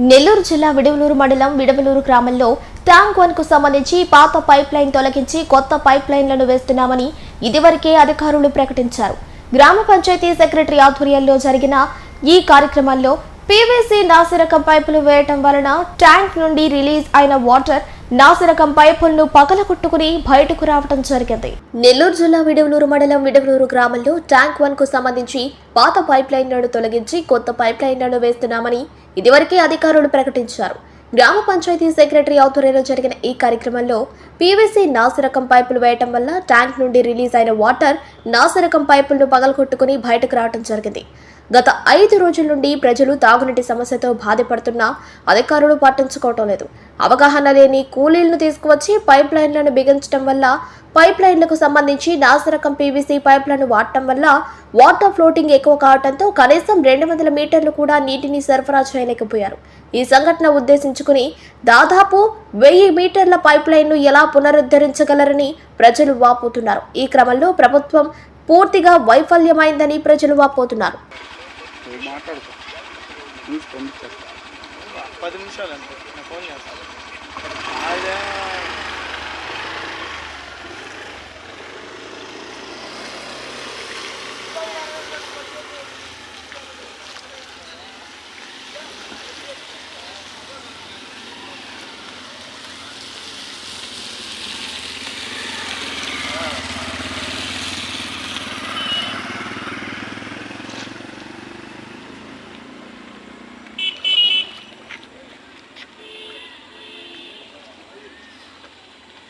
నెల్లూరు జిల్లా విడవలూరు మండలం విడవలూరు గ్రామంలో ట్యాంక్ 1 కు సంబంధించి పాత పైప్ లైన్ తొలగించి కొత్త పైప్ లైన్లను వేస్తున్నామని ఇదివరకే అధికారులు ప్రకటించారు. గ్రామ పంచాయతీ సెక్రటరీ ఆధ్వర్యంలో జరిగిన ఈ కార్యక్రమంలో పీవీసీ నాసిరకం పైపులు వేయటం వలన ట్యాంక్ నుండి రిలీజ్ అయిన వాటర్ నాసిరకం పైపులను పగలగొట్టుకుని బయటకు రావడం జరిగింది. నెల్లూరు జిల్లా విడవలూరు మండలం విడవలూరు గ్రామంలో ట్యాంక్ 1 కు సంబంధించి పాత పైప్ లైన్లను తొలగించి కొత్త పైప్ లైన్లను వేస్తున్నామని ఇదివరకే అధికారులు ప్రకటించారు. గ్రామ పంచాయతీ సెక్రటరీ ఆధ్వర్యంలో జరిగిన ఈ కార్యక్రమంలో పీవీసీ నాసిరకం పైపులు వేయటం వల్ల ట్యాంక్ నుండి రిలీజ్ అయిన వాటర్ నాసిరకం పైపులను పగలగొట్టుకుని బయటకు రావడం జరిగింది. గత 5 రోజుల నుండి ప్రజలు తాగునీటి సమస్యతో బాధపడుతున్నా అధికారులు పట్టించుకోవటం లేదు. అవగాహన లేని కూలీలను తీసుకువచ్చి పైప్ లైన్లను బిగించడం వల్ల పైప్ లైన్లకు సంబంధించి నాసిరకం పీవీసీ పైప్లను వాడటం వల్ల వాటర్ ఫ్లోటింగ్ ఎక్కువ కావడంతో కనీసం 200 మీటర్లు కూడా నీటిని సరఫరా చేయలేకపోయారు. ఈ సంఘటన ఉద్దేశించుకుని దాదాపు 1000 మీటర్ల పైప్ లైన్ను ఎలా పునరుద్ధరించగలరని ప్రజలు వాపోతున్నారు. ఈ క్రమంలో ప్రభుత్వం పూర్తిగా వైఫల్యమైందని ప్రజలు వాపోతున్నారు.